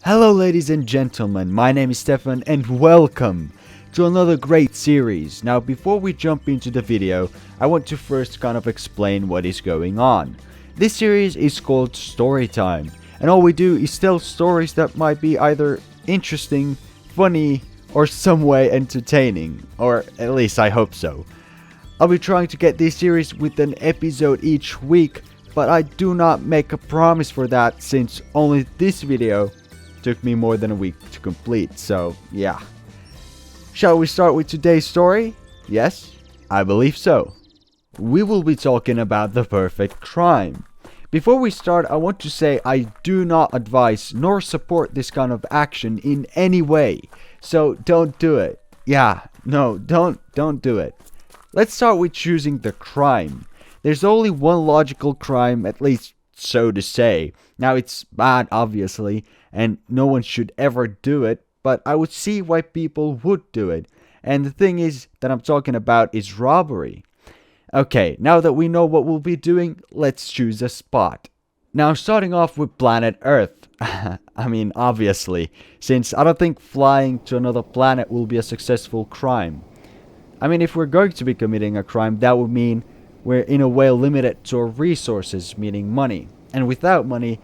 Hello ladies and gentlemen, my name is Stefan and welcome to another great series. Now before we jump into the video, I want to first kind of explain what is going on. This series is called Storytime, and all we do is tell stories that might be either interesting, funny, or some way entertaining, or at least I hope so. I'll be trying to get this series with an episode each week, but I do not make a promise for that since only this video took me more than a week to complete, so yeah. Shall we start with today's story? Yes, I believe so. We will be talking about the perfect crime. Before we start, I want to say I do not advise nor support this kind of action in any way, so don't do it. Yeah, no, don't do it. Let's start with choosing the crime. There's only one logical crime, at least so to say. Now it's bad obviously, and no one should ever do it, but I would see why people would do it. And the thing is that I'm talking about is robbery. Okay, now that we know what we'll be doing, let's choose a spot. Now starting off with planet Earth. I mean obviously, since I don't think flying to another planet will be a successful crime. I mean, if we're going to be committing a crime, that would mean we're in a way limited to our resources, meaning money. And without money,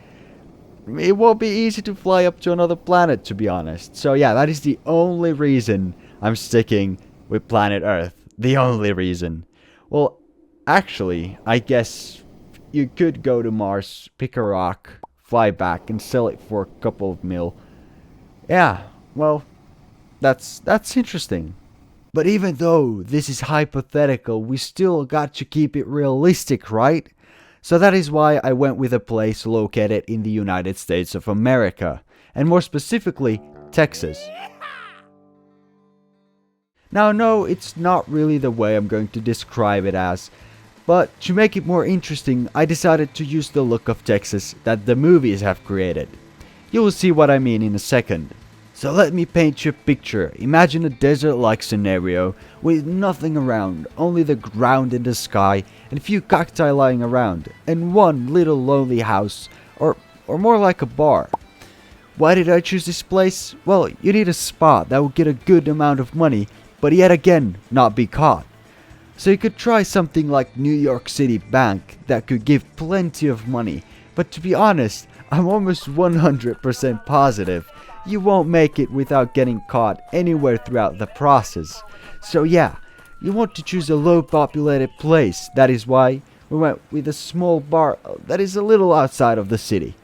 it won't be easy to fly up to another planet, to be honest. So yeah, that is the only reason I'm sticking with planet Earth. The only reason. Well, actually, I guess you could go to Mars, pick a rock, fly back, and sell it for a couple of mil. Yeah, well, that's interesting. But even though this is hypothetical, we still got to keep it realistic, right? So that is why I went with a place located in the United States of America, and more specifically, Texas. Now no, it's not really the way I'm going to describe it as, but to make it more interesting, I decided to use the look of Texas that the movies have created. You will see what I mean in a second. So let me paint you a picture. Imagine a desert-like scenario with nothing around, only the ground and the sky and a few cacti lying around, and one little lonely house, or more like a bar. Why did I choose this place? Well, you need a spot that will get a good amount of money, but yet again, not be caught. So you could try something like New York City Bank that could give plenty of money, but to be honest, I'm almost 100% positive you won't make it without getting caught anywhere throughout the process. So yeah, you want to choose a low populated place. That is why we went with a small bar that is a little outside of the city.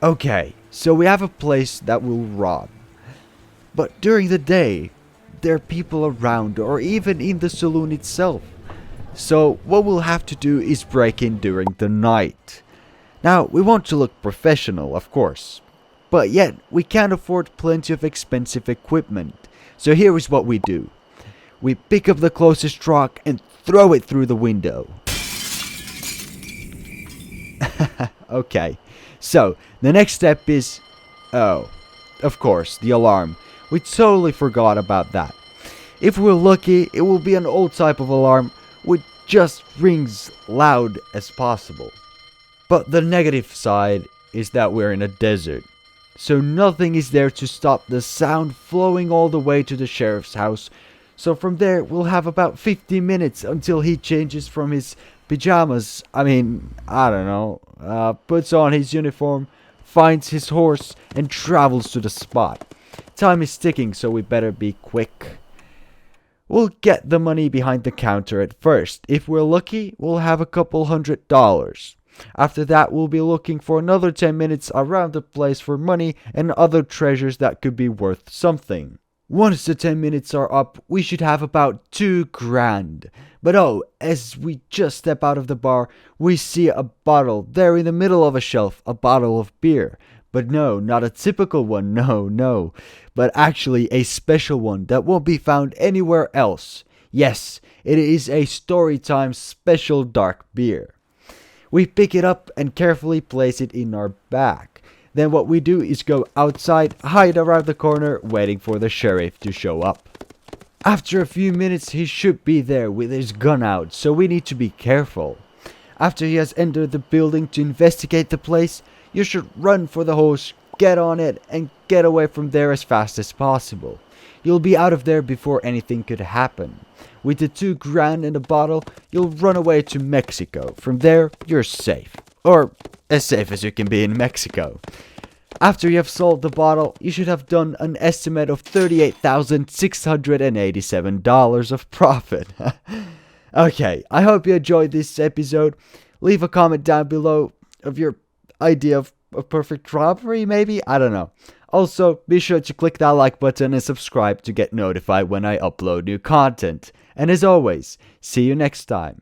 Okay, so we have a place that will rob. But during the day, there are people around or even in the saloon itself. So what we'll have to do is break in during the night. Now, we want to look professional, of course. But yet, we can't afford plenty of expensive equipment. So here is what we do. We pick up the closest truck and throw it through the window. Okay, so the next step is... oh, of course, the alarm. We totally forgot about that. If we're lucky, it will be an old type of alarm which just rings loud as possible. But the negative side is that we're in a desert. So nothing is there to stop the sound flowing all the way to the sheriff's house. So from there, we'll have about 15 minutes until he changes from his pajamas. I don't know. Puts on his uniform, finds his horse, and travels to the spot. Time is ticking, so we better be quick. We'll get the money behind the counter at first. If we're lucky, we'll have a couple $100. After that, we'll be looking for another 10 minutes around the place for money and other treasures that could be worth something. Once the 10 minutes are up, we should have about 2 grand. But oh, as we just step out of the bar, we see a bottle there in the middle of a shelf, a bottle of beer. But no, not a typical one, no, but actually a special one that won't be found anywhere else. Yes, it is a Storytime special dark beer. We pick it up and carefully place it in our bag. Then what we do is go outside, hide around the corner, waiting for the sheriff to show up. After a few minutes, he should be there with his gun out, so we need to be careful. After he has entered the building to investigate the place, you should run for the horse, get on it and get away from there as fast as possible. You'll be out of there before anything could happen. With the $2,000 in the bottle, you'll run away to Mexico. From there, you're safe. Or as safe as you can be in Mexico. After you have sold the bottle, you should have done an estimate of $38,687 of profit. Okay, I hope you enjoyed this episode. Leave a comment down below of your idea of a perfect robbery, maybe? I don't know. Also, be sure to click that like button and subscribe to get notified when I upload new content. And as always, see you next time.